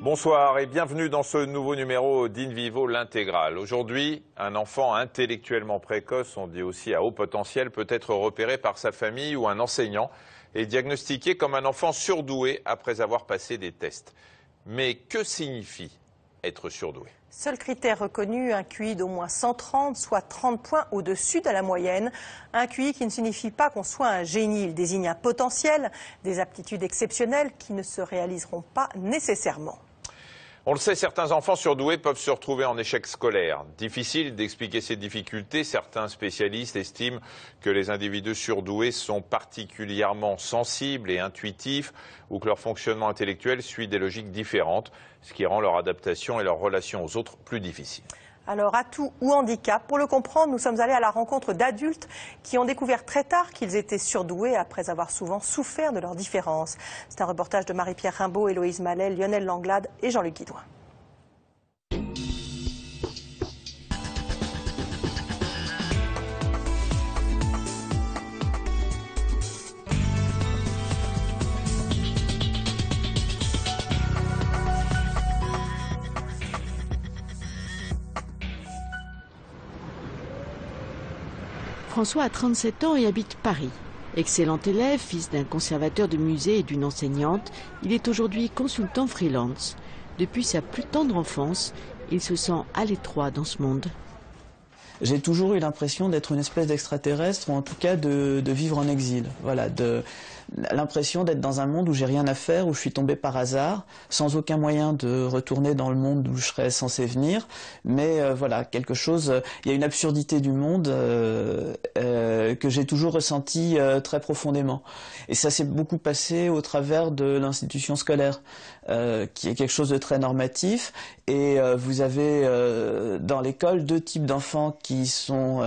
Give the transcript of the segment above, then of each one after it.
Bonsoir et bienvenue dans ce nouveau numéro d'In Vivo l'Intégrale. Aujourd'hui, un enfant intellectuellement précoce, on dit aussi à haut potentiel, peut être repéré par sa famille ou un enseignant et diagnostiqué comme un enfant surdoué après avoir passé des tests. Mais que signifie être surdoué ? Seul critère reconnu, un QI d'au moins 130, soit 30 points au-dessus de la moyenne. Un QI qui ne signifie pas qu'on soit un génie. Il désigne un potentiel, des aptitudes exceptionnelles qui ne se réaliseront pas nécessairement. On le sait, certains enfants surdoués peuvent se retrouver en échec scolaire. Difficile d'expliquer ces difficultés. Certains spécialistes estiment que les individus surdoués sont particulièrement sensibles et intuitifs ou que leur fonctionnement intellectuel suit des logiques différentes, ce qui rend leur adaptation et leur relation aux autres plus difficiles. Alors, atout ou handicap, pour le comprendre, nous sommes allés à la rencontre d'adultes qui ont découvert très tard qu'ils étaient surdoués après avoir souvent souffert de leurs différences. C'est un reportage de Marie-Pierre Rimbaud, Héloïse Mallet, Lionel Langlade et Jean-Luc Guidouin. François a 37 ans et habite Paris. Excellent élève, fils d'un conservateur de musée et d'une enseignante, il est aujourd'hui consultant freelance. Depuis sa plus tendre enfance, il se sent à l'étroit dans ce monde. J'ai toujours eu l'impression d'être une espèce d'extraterrestre, ou en tout cas de vivre en exil. Voilà, l'impression d'être dans un monde où j'ai rien à faire, où je suis tombé par hasard, sans aucun moyen de retourner dans le monde d'où je serais censé venir. Mais voilà, quelque chose, il y a une absurdité du monde que j'ai toujours ressenti très profondément. Et ça s'est beaucoup passé au travers de l'institution scolaire, qui est quelque chose de très normatif. Et vous avez dans l'école deux types d'enfants qui sont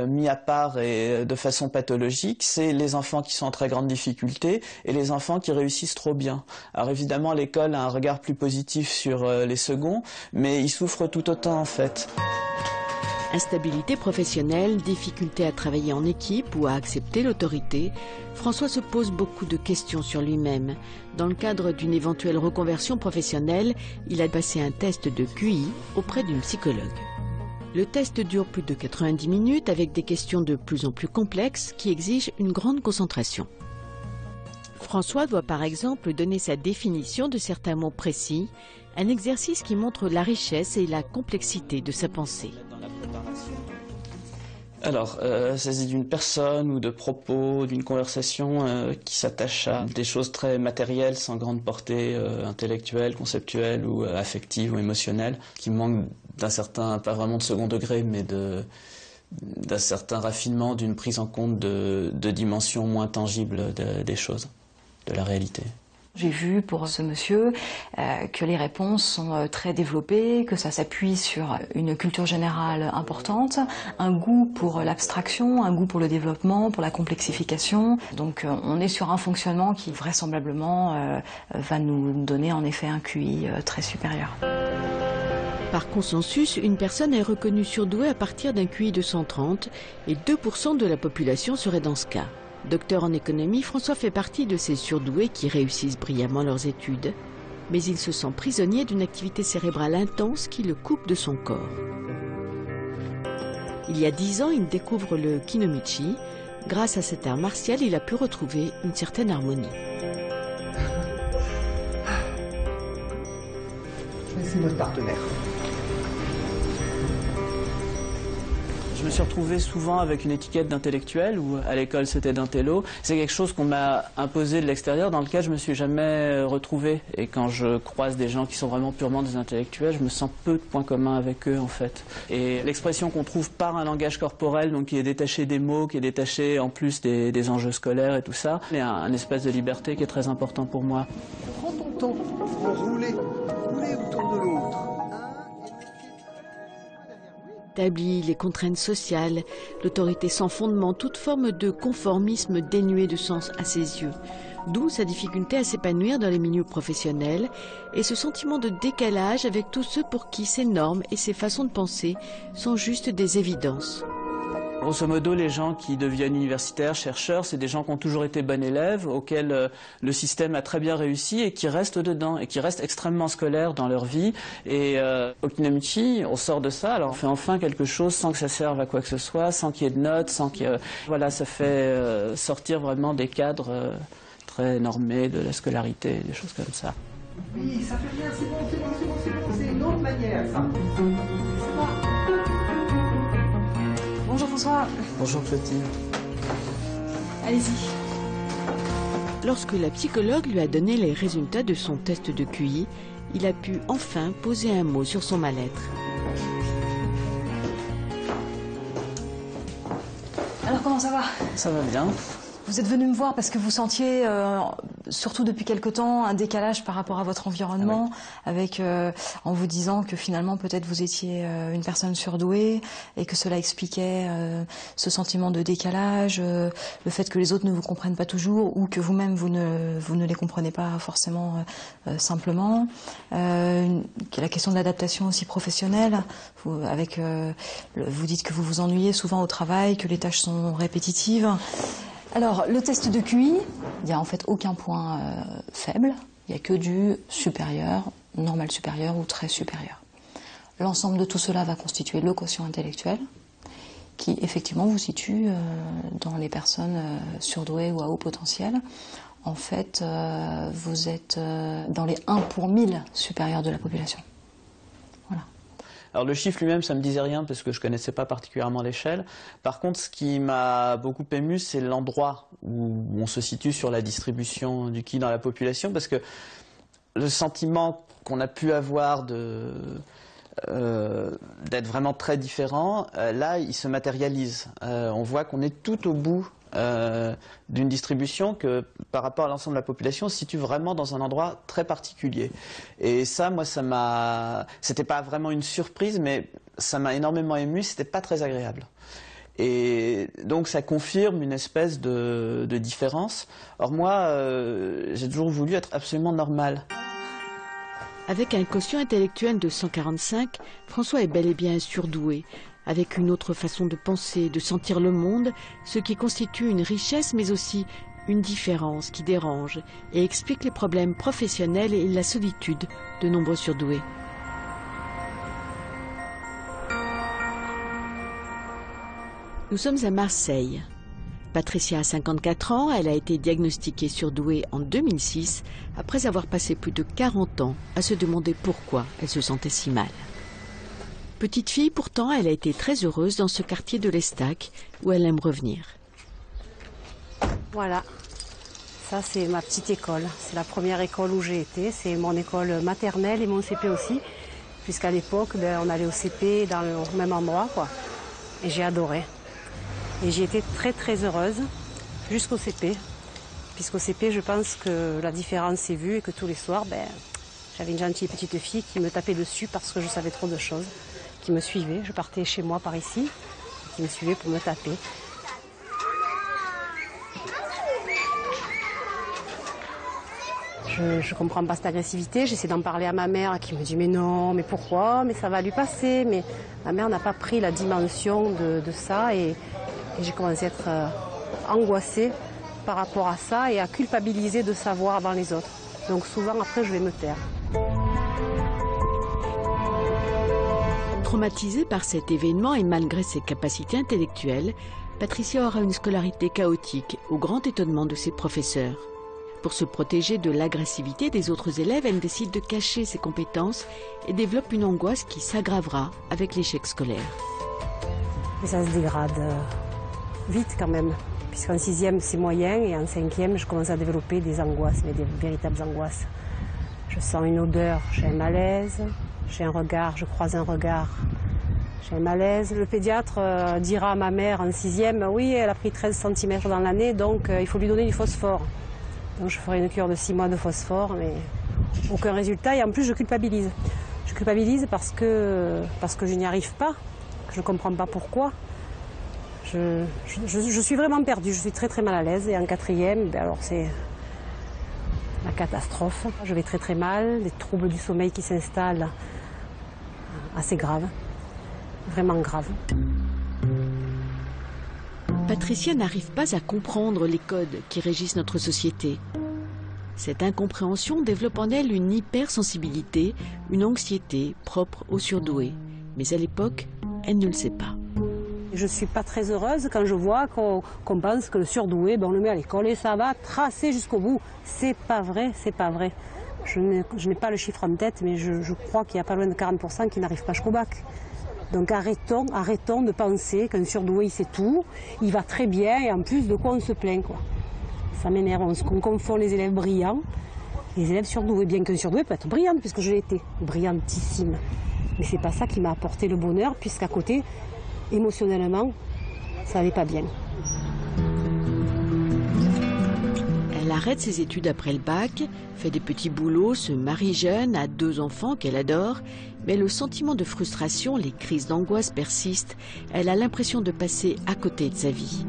mis à part et de façon pathologique. C'est les enfants qui sont en très grande difficulté et les enfants qui réussissent trop bien. Alors évidemment, l'école a un regard plus positif sur les seconds, mais ils souffrent tout autant en fait. Instabilité professionnelle, difficulté à travailler en équipe ou à accepter l'autorité, François se pose beaucoup de questions sur lui-même. Dans le cadre d'une éventuelle reconversion professionnelle, il a passé un test de QI auprès d'une psychologue. Le test dure plus de 90 minutes avec des questions de plus en plus complexes qui exigent une grande concentration. François doit par exemple donner sa définition de certains mots précis, un exercice qui montre la richesse et la complexité de sa pensée. Alors, il s'agit d'une personne ou de propos, d'une conversation qui s'attache à des choses très matérielles, sans grande portée intellectuelle, conceptuelle ou affective ou émotionnelle, qui manquent d'un certain, pas vraiment de second degré, mais d'un certain raffinement, d'une prise en compte de dimensions moins tangibles des choses, de la réalité. J'ai vu pour ce monsieur que les réponses sont très développées, que ça s'appuie sur une culture générale importante, un goût pour l'abstraction, un goût pour le développement, pour la complexification. Donc on est sur un fonctionnement qui vraisemblablement va nous donner en effet un QI très supérieur. Par consensus, une personne est reconnue surdouée à partir d'un QI de 130 et 2% de la population serait dans ce cas. Docteur en économie, François fait partie de ces surdoués qui réussissent brillamment leurs études, mais il se sent prisonnier d'une activité cérébrale intense qui le coupe de son corps. Il y a 10 ans, il découvre le kinomichi. Grâce à cet art martial, il a pu retrouver une certaine harmonie. C'est notre partenaire. Je me suis retrouvé souvent avec une étiquette d'intellectuel, ou à l'école c'était d'intello. C'est quelque chose qu'on m'a imposé de l'extérieur, dans lequel je me suis jamais retrouvé. Et quand je croise des gens qui sont vraiment purement des intellectuels, je me sens peu de points communs avec eux en fait. Et l'expression qu'on trouve par un langage corporel, donc qui est détaché des mots, qui est détaché en plus des enjeux scolaires et tout ça, il y a un espace de liberté qui est très important pour moi. Prends ton temps, rouler autour de l'autre. Établit les contraintes sociales, l'autorité sans fondement, toute forme de conformisme dénué de sens à ses yeux. D'où sa difficulté à s'épanouir dans les milieux professionnels et ce sentiment de décalage avec tous ceux pour qui ses normes et ses façons de penser sont juste des évidences. Grosso modo, les gens qui deviennent universitaires, chercheurs, c'est des gens qui ont toujours été bons élèves, auxquels le système a très bien réussi et qui restent dedans, et qui restent extrêmement scolaires dans leur vie. Et au Kinomichi, on sort de ça, alors on fait enfin quelque chose sans que ça serve à quoi que ce soit, sans qu'il y ait de notes, sans qu'il y ait... Voilà, ça fait sortir vraiment des cadres très normés de la scolarité, des choses comme ça. Oui, ça fait rien, c'est bon, c'est bon, c'est bon, c'est bon, c'est une autre manière, ça. C'est bon. Bonjour François. Bonjour Clotilde. Allez-y. Lorsque la psychologue lui a donné les résultats de son test de QI, il a pu enfin poser un mot sur son mal-être. Alors comment ça va? Ça va bien. Vous êtes venu me voir parce que vous sentiez, surtout depuis quelque temps, un décalage par rapport à votre environnement, avec, en vous disant que finalement peut-être vous étiez une personne surdouée et que cela expliquait ce sentiment de décalage, le fait que les autres ne vous comprennent pas toujours ou que vous-même vous ne les comprenez pas forcément simplement. La question de l'adaptation aussi professionnelle, vous dites que vous vous ennuyez souvent au travail, que les tâches sont répétitives. Alors, le test de QI, il n'y a en fait aucun point faible, il n'y a que du supérieur, normal supérieur ou très supérieur. L'ensemble de tout cela va constituer le quotient intellectuel, qui effectivement vous situe dans les personnes surdouées ou à haut potentiel. En fait, vous êtes dans les 1 pour 1000 supérieurs de la population. Voilà. Alors le chiffre lui-même, ça me disait rien parce que je connaissais pas particulièrement l'échelle. Par contre, ce qui m'a beaucoup ému, c'est l'endroit où on se situe sur la distribution du QI dans la population, parce que le sentiment qu'on a pu avoir d'être vraiment très différent, là, il se matérialise. On voit qu'on est tout au bout d'une distribution que, par rapport à l'ensemble de la population, se situe vraiment dans un endroit très particulier. Et ça, moi, c'était pas vraiment une surprise, mais ça m'a énormément ému, c'était pas très agréable. Et donc ça confirme une espèce de différence. Or moi, j'ai toujours voulu être absolument normal. Avec un quotient intellectuel de 145, François est bel et bien surdoué, avec une autre façon de penser, de sentir le monde, ce qui constitue une richesse mais aussi une différence qui dérange et explique les problèmes professionnels et la solitude de nombreux surdoués. Nous sommes à Marseille. Patricia a 54 ans, elle a été diagnostiquée surdouée en 2006, après avoir passé plus de 40 ans à se demander pourquoi elle se sentait si mal. Petite fille, pourtant, elle a été très heureuse dans ce quartier de l'Estac, où elle aime revenir. Voilà, ça c'est ma petite école. C'est la première école où j'ai été, c'est mon école maternelle et mon CP aussi, puisqu'à l'époque, on allait au CP dans le même endroit, quoi. Et j'ai adoré. Et j'y étais très très heureuse jusqu'au CP, puisqu'au CP je pense que la différence s'est vue et que tous les soirs, j'avais une gentille petite fille qui me tapait dessus parce que je savais trop de choses, qui me suivait. Je partais chez moi par ici, qui me suivait pour me taper. Je ne comprends pas cette agressivité, j'essaie d'en parler à ma mère qui me dit mais non, mais pourquoi, mais ça va lui passer. Mais ma mère n'a pas pris la dimension de ça et j'ai commencé à être angoissée par rapport à ça et à culpabiliser de savoir avant les autres. Donc souvent après je vais me taire. Traumatisée par cet événement et malgré ses capacités intellectuelles, Patricia aura une scolarité chaotique, au grand étonnement de ses professeurs. Pour se protéger de l'agressivité des autres élèves, elle décide de cacher ses compétences et développe une angoisse qui s'aggravera avec l'échec scolaire. Et ça se dégrade vite quand même, puisqu'en 6e c'est moyen et en 5e je commence à développer des angoisses, mais des véritables angoisses. Je sens une odeur, j'ai un malaise, j'ai un regard, je croise un regard, j'ai un malaise. Le pédiatre dira à ma mère en 6e, oui elle a pris 13 cm dans l'année donc il faut lui donner du phosphore. Donc je ferai une cure de 6 mois de phosphore, mais aucun résultat et en plus je culpabilise. Je culpabilise parce que je n'y arrive pas, que je ne comprends pas pourquoi. Je suis vraiment perdue, je suis très très mal à l'aise et en 4e, alors c'est la catastrophe. Je vais très très mal, des troubles du sommeil qui s'installent, assez graves, vraiment graves. Patricia n'arrive pas à comprendre les codes qui régissent notre société. Cette incompréhension développe en elle une hypersensibilité, une anxiété propre aux surdoués. Mais à l'époque, elle ne le sait pas. Je ne suis pas très heureuse quand je vois qu'on pense que le surdoué, on le met à l'école et ça va tracer jusqu'au bout. C'est pas vrai, c'est pas vrai. Je n'ai pas le chiffre en tête, mais je crois qu'il y a pas loin de 40% qui n'arrivent pas jusqu'au bac. Donc arrêtons de penser qu'un surdoué il sait tout, il va très bien et en plus de quoi on se plaint, quoi. Ça m'énerve, on confond les élèves brillants, les élèves surdoués, bien qu'un surdoué peut être brillante puisque je l'ai été, brillantissime. Mais c'est pas ça qui m'a apporté le bonheur puisqu'à côté, émotionnellement, ça n'allait pas bien. Elle arrête ses études après le bac, fait des petits boulots, se marie jeune, a 2 enfants qu'elle adore, mais le sentiment de frustration, les crises d'angoisse persistent. Elle a l'impression de passer à côté de sa vie.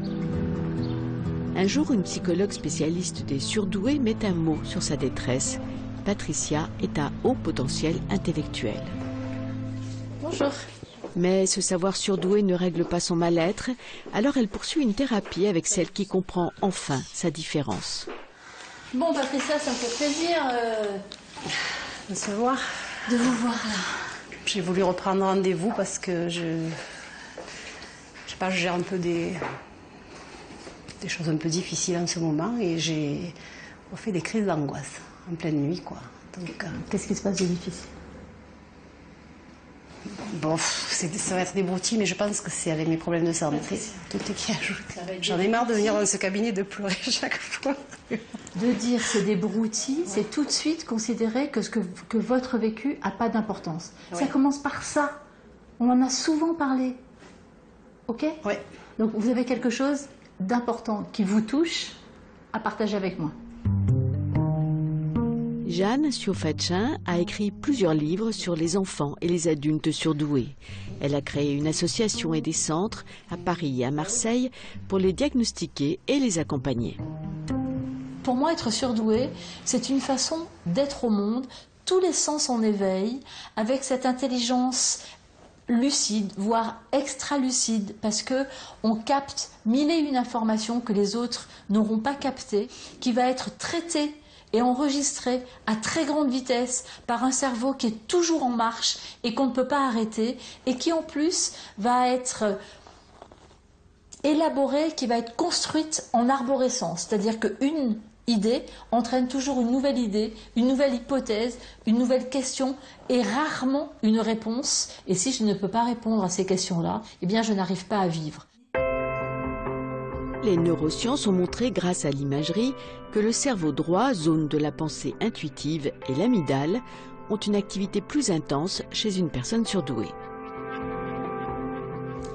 Un jour, une psychologue spécialiste des surdoués met un mot sur sa détresse. Patricia est à haut potentiel intellectuel. Bonjour. Mais ce savoir surdoué ne règle pas son mal-être, alors elle poursuit une thérapie avec celle qui comprend enfin sa différence. Bon, Patricia, ça me fait plaisir De se voir. de vous voir là. J'ai voulu reprendre rendez-vous parce que je sais pas, je gère un peu des choses un peu difficiles en ce moment et j'ai fait des crises d'angoisse en pleine nuit, quoi. Donc, Qu'est-ce qui se passe de difficile? bon, ça va être des broutilles, mais je pense que c'est avec mes problèmes de santé. Tout est qui ajoute. J'en ai marre de venir dans ce cabinet de pleurer chaque fois. De dire c'est des broutilles, c'est tout de suite considérer que votre vécu n'a pas d'importance. Oui. Ça commence par ça. On en a souvent parlé. Ok? Oui. Donc vous avez quelque chose d'important qui vous touche à partager avec moi. Jeanne Siofachin a écrit plusieurs livres sur les enfants et les adultes surdoués. Elle a créé une association et des centres à Paris et à Marseille pour les diagnostiquer et les accompagner. Pour moi, être surdoué, c'est une façon d'être au monde, tous les sens en éveil, avec cette intelligence lucide, voire extra-lucide, parce que on capte 1001 informations que les autres n'auront pas captées, qui va être traitée et enregistrée à très grande vitesse par un cerveau qui est toujours en marche et qu'on ne peut pas arrêter, et qui en plus va être élaborée, qui va être construite en arborescence, c'est-à-dire qu'une idée entraîne toujours une nouvelle idée, une nouvelle hypothèse, une nouvelle question et rarement une réponse. Et si je ne peux pas répondre à ces questions-là, eh bien je n'arrive pas à vivre. Les neurosciences ont montré grâce à l'imagerie que le cerveau droit, zone de la pensée intuitive, et l'amygdale ont une activité plus intense chez une personne surdouée.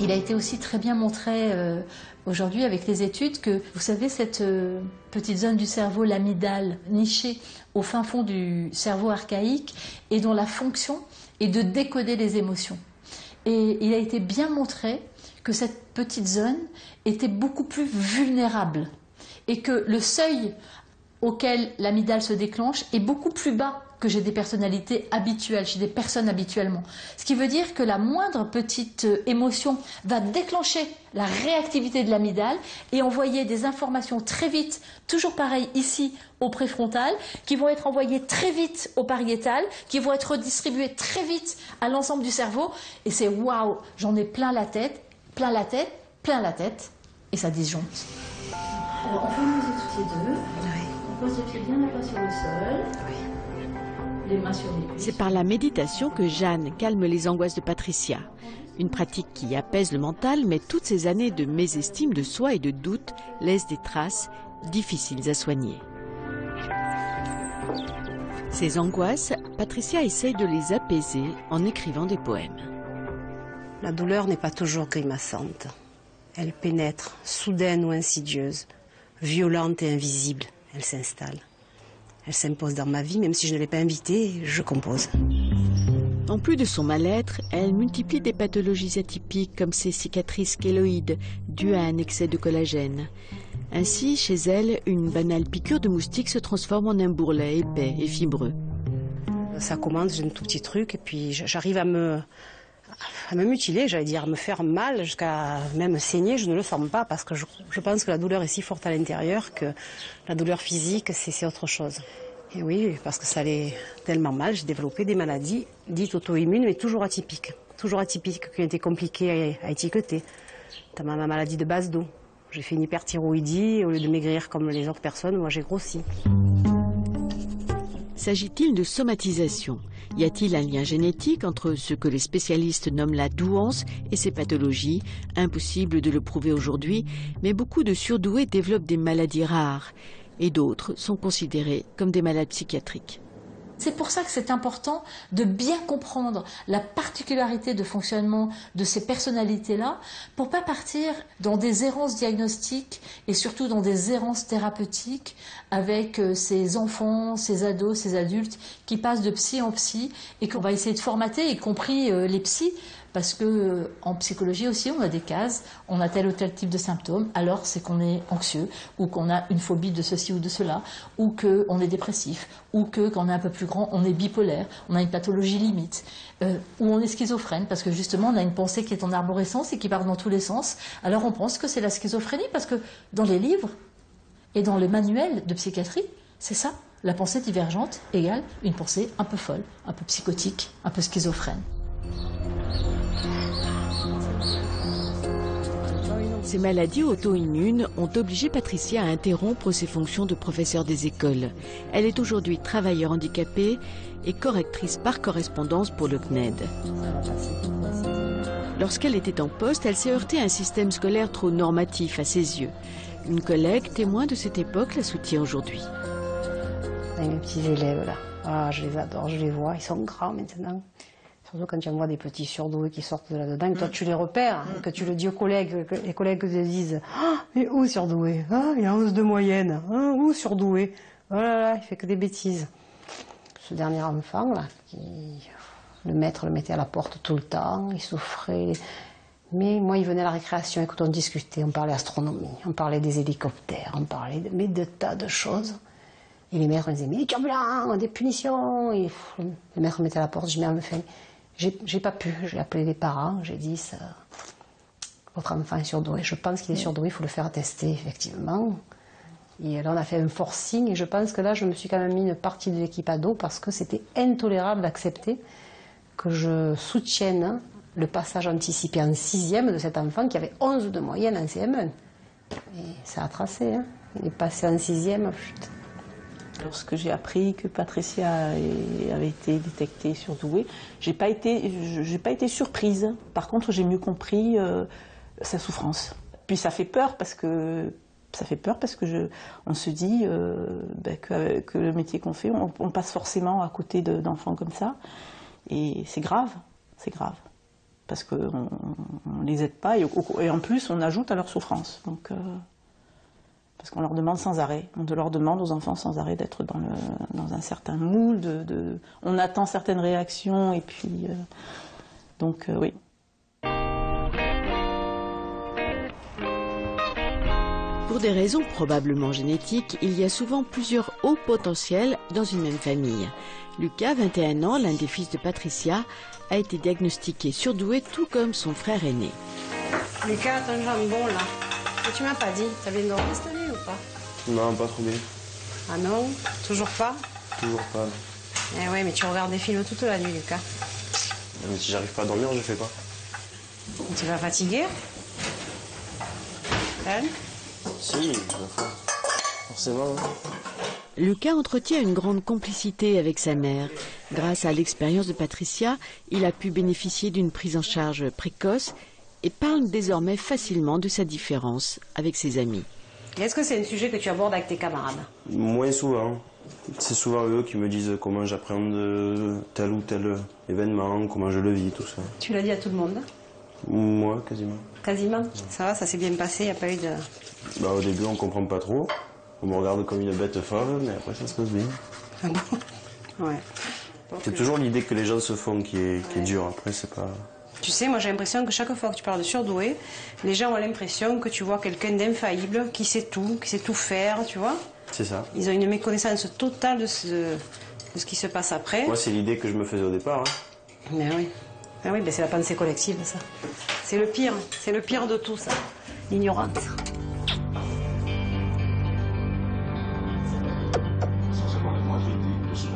Il a été aussi très bien montré aujourd'hui avec les études que, vous savez, cette petite zone du cerveau, l'amygdale, nichée au fin fond du cerveau archaïque, et dont la fonction est de décoder les émotions. Et il a été bien montré que cette petite zone était beaucoup plus vulnérable et que le seuil auquel l'amygdale se déclenche est beaucoup plus bas que chez des personnalités habituelles, chez des personnes habituellement. Ce qui veut dire que la moindre petite émotion va déclencher la réactivité de l'amygdale et envoyer des informations très vite, toujours pareil ici au préfrontal, qui vont être envoyées très vite au pariétal, qui vont être redistribuées très vite à l'ensemble du cerveau. Et c'est waouh, j'en ai plein la tête, plein la tête, plein la tête, et ça disjoncte. Alors on peut nous toutes les deux. Oui. On pose les pieds bien à plat sur le sol. Oui. Les mains sur les cuisses. C'est par la méditation que Jeanne calme les angoisses de Patricia. Une pratique qui apaise le mental, mais toutes ces années de mésestime de soi et de doute laissent des traces difficiles à soigner. Ces angoisses, Patricia essaye de les apaiser en écrivant des poèmes. La douleur n'est pas toujours grimaçante. Elle pénètre, soudaine ou insidieuse, violente et invisible. Elle s'installe. Elle s'impose dans ma vie, même si je ne l'ai pas invitée, je compose. En plus de son mal-être, elle multiplie des pathologies atypiques comme ses cicatrices kéloïdes dues à un excès de collagène. Ainsi, chez elle, une banale piqûre de moustique se transforme en un bourrelet épais et fibreux. Ça commence, j'ai un tout petit truc, et puis j'arrive à à me mutiler, j'allais dire, à me faire mal, jusqu'à même saigner. Je ne le sens pas parce que je pense que la douleur est si forte à l'intérieur que la douleur physique, c'est autre chose. Et oui, parce que ça allait tellement mal, j'ai développé des maladies dites auto-immunes, mais toujours atypiques, qui ont été compliquées à étiqueter. Notamment ma maladie de base d'eau. J'ai fait une hyperthyroïdie, au lieu de maigrir comme les autres personnes, moi j'ai grossi. S'agit-il de somatisation? Y a-t-il un lien génétique entre ce que les spécialistes nomment la douance et ces pathologies? Impossible de le prouver aujourd'hui, mais beaucoup de surdoués développent des maladies rares et d'autres sont considérés comme des malades psychiatriques. C'est pour ça que c'est important de bien comprendre la particularité de fonctionnement de ces personnalités-là pour ne pas partir dans des errances diagnostiques et surtout dans des errances thérapeutiques avec ces enfants, ces ados, ces adultes qui passent de psy en psy et qu'on va essayer de formater, y compris les psys. Parce que en psychologie aussi, on a des cases, on a tel ou tel type de symptômes, alors c'est qu'on est anxieux, ou qu'on a une phobie de ceci ou de cela, ou qu'on est dépressif, ou que quand on est un peu plus grand, on est bipolaire, on a une pathologie limite, ou on est schizophrène, parce que justement on a une pensée qui est en arborescence et qui part dans tous les sens, alors on pense que c'est la schizophrénie, parce que dans les livres et dans les manuels de psychiatrie, c'est ça, la pensée divergente égale une pensée un peu folle, un peu psychotique, un peu schizophrène. Ces maladies auto-immunes ont obligé Patricia à interrompre ses fonctions de professeur des écoles. Elle est aujourd'hui travailleur handicapé et correctrice par correspondance pour le CNED. Lorsqu'elle était en poste, elle s'est heurtée à un système scolaire trop normatif à ses yeux. Une collègue témoin de cette époque la soutient aujourd'hui. Mes petits élèves là, ah, je les adore, je les vois, ils sont grands maintenant. Surtout quand tu vois des petits surdoués qui sortent de là-dedans, que toi tu les repères, que tu le dis aux collègues, que les collègues te disent « Ah, mais où surdoué? Ah, il a 11 de moyenne. Ah, où surdoué? Oh là là, il fait que des bêtises. » Ce dernier enfant, là, le maître le mettait à la porte tout le temps, il souffrait. Mais moi, il venait à la récréation, écoute, on discutait, on parlait astronomie, on parlait des hélicoptères, on parlait de tas de choses. Et les maîtres me disaient « Mais les turbulents, des punitions !» Et le maître me mettait à la porte, je dis « Mais enfin, j'ai pas pu, j'ai appelé les parents, j'ai dit ça, votre enfant est surdoué, je pense qu'il est surdoué, il faut le faire tester effectivement. Et là on a fait un forcing et je pense que là je me suis quand même mis une partie de l'équipe à dos parce que c'était intolérable d'accepter que je soutienne le passage anticipé en 6e de cet enfant qui avait 11 de moyenne en CM1. Et ça a tracé, hein. Il est passé en 6e, putain. Lorsque j'ai appris que Patricia avait été détectée surdouée, j'ai pas été surprise. Par contre, j'ai mieux compris sa souffrance. Puis ça fait peur parce que on se dit que le métier qu'on fait, on passe forcément à côté d'enfants comme ça, et c'est grave, parce qu'on ne les aide pas et en plus on ajoute à leur souffrance. Donc parce qu'on leur demande sans arrêt, on leur demande aux enfants sans arrêt d'être dans un certain moule, on attend certaines réactions et puis oui. Pour des raisons probablement génétiques, il y a souvent plusieurs hauts potentiels dans une même famille. Lucas, 21 ans, l'un des fils de Patricia, a été diagnostiqué surdoué tout comme son frère aîné. Lucas, ton jambon là, tu m'as pas dit, t'as bien dormi cette nuit ou pas? Non, pas trop bien. Ah non? Toujours pas? Toujours pas. Eh ouais, mais tu regardes des films toute la nuit, Lucas. Mais si j'arrive pas à dormir, je fais quoi? Tu vas fatiguer? Hein? Si, forcément. Hein. Lucas entretient une grande complicité avec sa mère. Grâce à l'expérience de Patricia, il a pu bénéficier d'une prise en charge précoce et parle désormais facilement de sa différence avec ses amis. Est-ce que c'est un sujet que tu abordes avec tes camarades? Moins souvent. C'est souvent eux qui me disent comment j'appréhende tel ou tel événement, comment je le vis, tout ça. Tu l'as dit à tout le monde? Moi, quasiment. Quasiment? Ça va, ça s'est bien passé, il n'y a pas eu de... Bah, au début, on comprend pas trop. On me regarde comme une bête folle, mais après, ça se passe bien. Ah bon? Ouais. C'est toujours l'idée que les gens se font qui est dure. Après, c'est pas... Tu sais, moi j'ai l'impression que chaque fois que tu parles de surdoué, les gens ont l'impression que tu vois quelqu'un d'infaillible, qui sait tout faire, tu vois. C'est ça. Ils ont une méconnaissance totale de ce qui se passe après. Moi, c'est l'idée que je me faisais au départ. Hein. Mais oui. Ah oui, c'est la pensée collective, ça. C'est le pire de tout, ça. L'ignorance.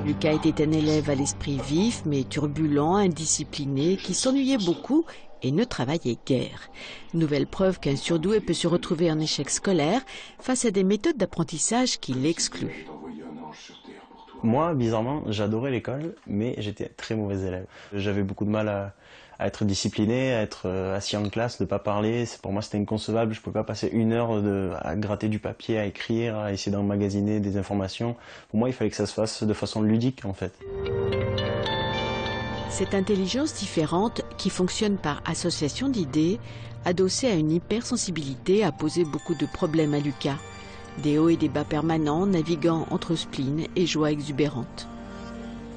Lucas était un élève à l'esprit vif, mais turbulent, indiscipliné, qui s'ennuyait beaucoup et ne travaillait guère. Nouvelle preuve qu'un surdoué peut se retrouver en échec scolaire face à des méthodes d'apprentissage qui l'excluent. Moi, bizarrement, j'adorais l'école, mais j'étais très mauvais élève. J'avais beaucoup de mal à être discipliné, à être assis en classe, de ne pas parler. Pour moi, c'était inconcevable. Je ne pouvais pas passer 1 heure à gratter du papier, à écrire, à essayer d'emmagasiner des informations. Pour moi, il fallait que ça se fasse de façon ludique, en fait. Cette intelligence différente, qui fonctionne par association d'idées, adossée à une hypersensibilité, a posé beaucoup de problèmes à Lucas. Des hauts et des bas permanents, naviguant entre spleen et joie exubérante.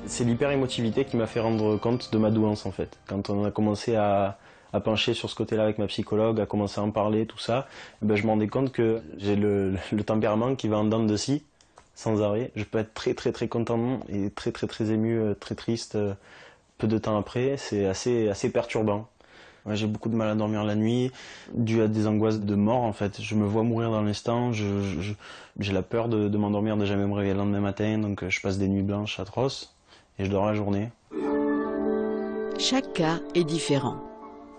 C'est l'hyper-émotivité qui m'a fait rendre compte de ma douance, en fait. Quand on a commencé à pencher sur ce côté-là avec ma psychologue, à commencer à en parler, tout ça, je me rendais compte que j'ai le tempérament qui va en dents de scie, sans arrêt. Je peux être très très très content et très très très ému, très triste, peu de temps après. C'est assez perturbant. Ouais, j'ai beaucoup de mal à dormir la nuit, dû à des angoisses de mort, en fait. Je me vois mourir dans l'instant, j'ai la peur de m'endormir, de jamais me réveiller le lendemain matin, donc je passe des nuits blanches atroces. Et je dors la journée. Chaque cas est différent.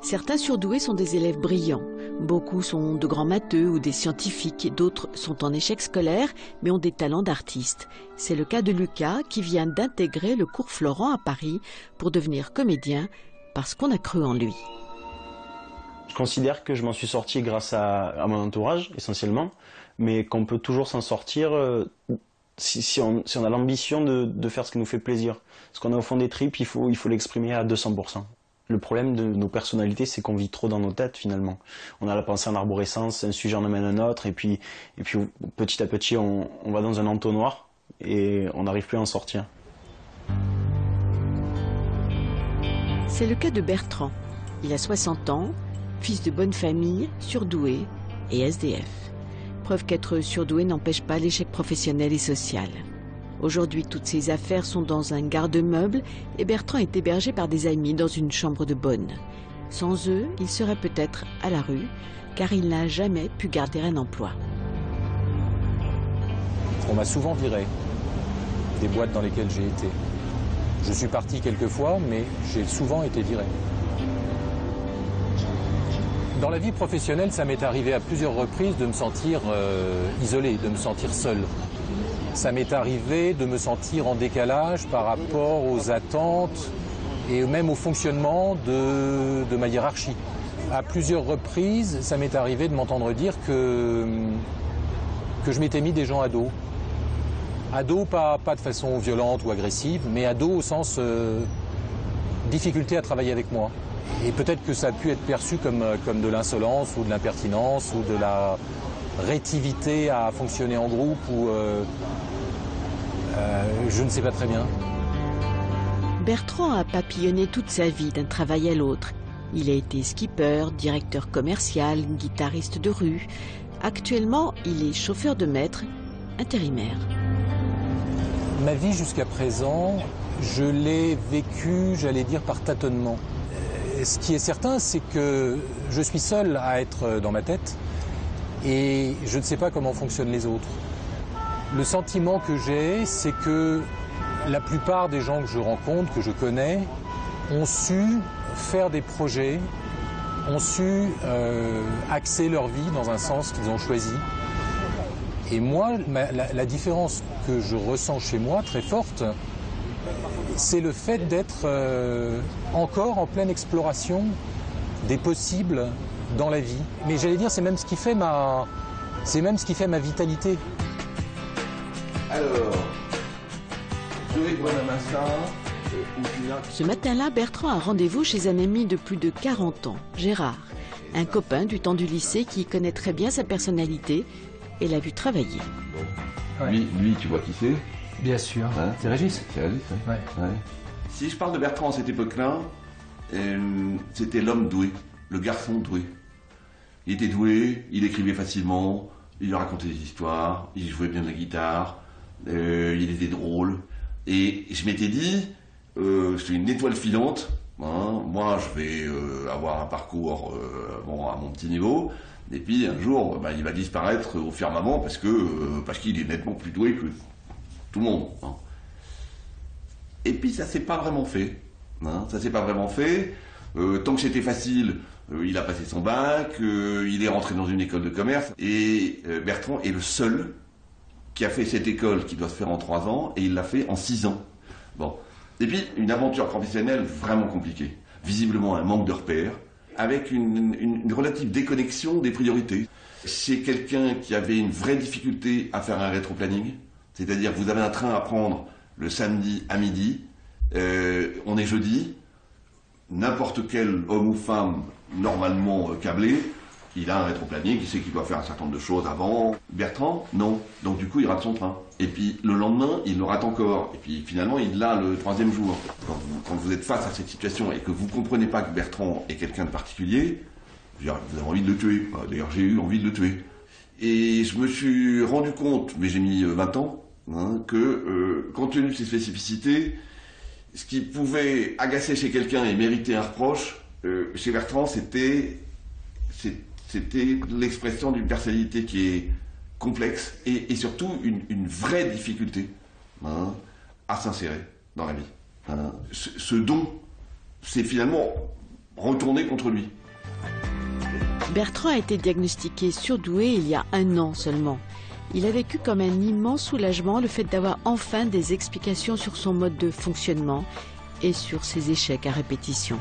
Certains surdoués sont des élèves brillants. Beaucoup sont de grands matheux ou des scientifiques. D'autres sont en échec scolaire, mais ont des talents d'artistes. C'est le cas de Lucas, qui vient d'intégrer le cours Florent à Paris pour devenir comédien, parce qu'on a cru en lui. Je considère que je m'en suis sorti grâce à mon entourage, essentiellement, mais qu'on peut toujours s'en sortir... Si on a l'ambition de faire ce qui nous fait plaisir, ce qu'on a au fond des tripes, il faut l'exprimer à 200%. Le problème de nos personnalités, c'est qu'on vit trop dans nos têtes finalement. On a la pensée en arborescence, un sujet en amène un autre, et puis petit à petit, on va dans un entonnoir et on n'arrive plus à en sortir. C'est le cas de Bertrand. Il a 60 ans, fils de bonne famille, surdoué et SDF. Preuve qu'être surdoué n'empêche pas l'échec professionnel et social. Aujourd'hui, toutes ses affaires sont dans un garde-meuble et Bertrand est hébergé par des amis dans une chambre de bonne. Sans eux, il serait peut-être à la rue, car il n'a jamais pu garder un emploi. On m'a souvent viré des boîtes dans lesquelles j'ai été. Je suis parti quelques fois, mais j'ai souvent été viré. Dans la vie professionnelle, ça m'est arrivé à plusieurs reprises de me sentir isolé, de me sentir seul. Ça m'est arrivé de me sentir en décalage par rapport aux attentes et même au fonctionnement de ma hiérarchie. À plusieurs reprises, ça m'est arrivé de m'entendre dire que je m'étais mis des gens à dos. À dos, pas de façon violente ou agressive, mais à dos au sens difficulté à travailler avec moi. Et peut-être que ça a pu être perçu comme de l'insolence ou de l'impertinence ou de la rétivité à fonctionner en groupe ou je ne sais pas très bien. Bertrand a papillonné toute sa vie d'un travail à l'autre. Il a été skipper, directeur commercial, guitariste de rue. Actuellement, il est chauffeur de maître, intérimaire. Ma vie jusqu'à présent, je l'ai vécue, j'allais dire, par tâtonnement. Ce qui est certain, c'est que je suis seul à être dans ma tête et je ne sais pas comment fonctionnent les autres. Le sentiment que j'ai, c'est que la plupart des gens que je rencontre, que je connais, ont su faire des projets, ont su axer leur vie dans un sens qu'ils ont choisi. Et moi, la différence que je ressens chez moi, très forte, c'est le fait d'être encore en pleine exploration des possibles dans la vie. Mais j'allais dire, c'est même ce qui fait ma vitalité. Alors, ce matin-là, Bertrand a rendez-vous chez un ami de plus de 40 ans, Gérard, un copain du temps du lycée qui connaît très bien sa personnalité et l'a vu travailler. Lui, tu vois qui c'est? Bien sûr, hein, c'est Régis. C'est Régis, ouais. Ouais. Si je parle de Bertrand à cette époque-là, c'était l'homme doué, le garçon doué. Il était doué, il écrivait facilement, il racontait des histoires, il jouait bien de la guitare, il était drôle. Et je m'étais dit, c'est une étoile filante, Hein. Moi, je vais avoir un parcours bon, à mon petit niveau, et puis un jour, il va disparaître au firmament parce qu'il est nettement plus doué que tout le monde. Hein. Et puis ça s'est pas vraiment fait. Hein. Ça s'est pas vraiment fait. Tant que c'était facile, il a passé son bac, il est rentré dans une école de commerce, et Bertrand est le seul qui a fait cette école qui doit se faire en 3 ans, et il l'a fait en 6 ans. Bon. Et puis, une aventure professionnelle vraiment compliquée. Visiblement un manque de repères, avec une relative déconnexion des priorités. C'est quelqu'un qui avait une vraie difficulté à faire un rétro-planning, c'est-à-dire vous avez un train à prendre le samedi à midi, on est jeudi, n'importe quel homme ou femme normalement câblé, il a un rétro-planning, il sait qu'il doit faire un certain nombre de choses avant. Bertrand, non. Donc du coup, il rate son train. Et puis le lendemain, il le rate encore. Et puis finalement, il l'a le 3e jour. Quand vous êtes face à cette situation et que vous ne comprenez pas que Bertrand est quelqu'un de particulier, vous avez envie de le tuer. D'ailleurs, j'ai eu envie de le tuer. Et je me suis rendu compte, mais j'ai mis 20 ans, hein, que compte tenu de ses spécificités, ce qui pouvait agacer chez quelqu'un et mériter un reproche, chez Bertrand, c'était l'expression d'une personnalité qui est complexe et surtout une vraie difficulté, hein, à s'insérer dans la vie. Hein. Ce don s'est finalement retourné contre lui. Bertrand a été diagnostiqué surdoué il y a 1 an seulement. Il a vécu comme un immense soulagement le fait d'avoir enfin des explications sur son mode de fonctionnement et sur ses échecs à répétition.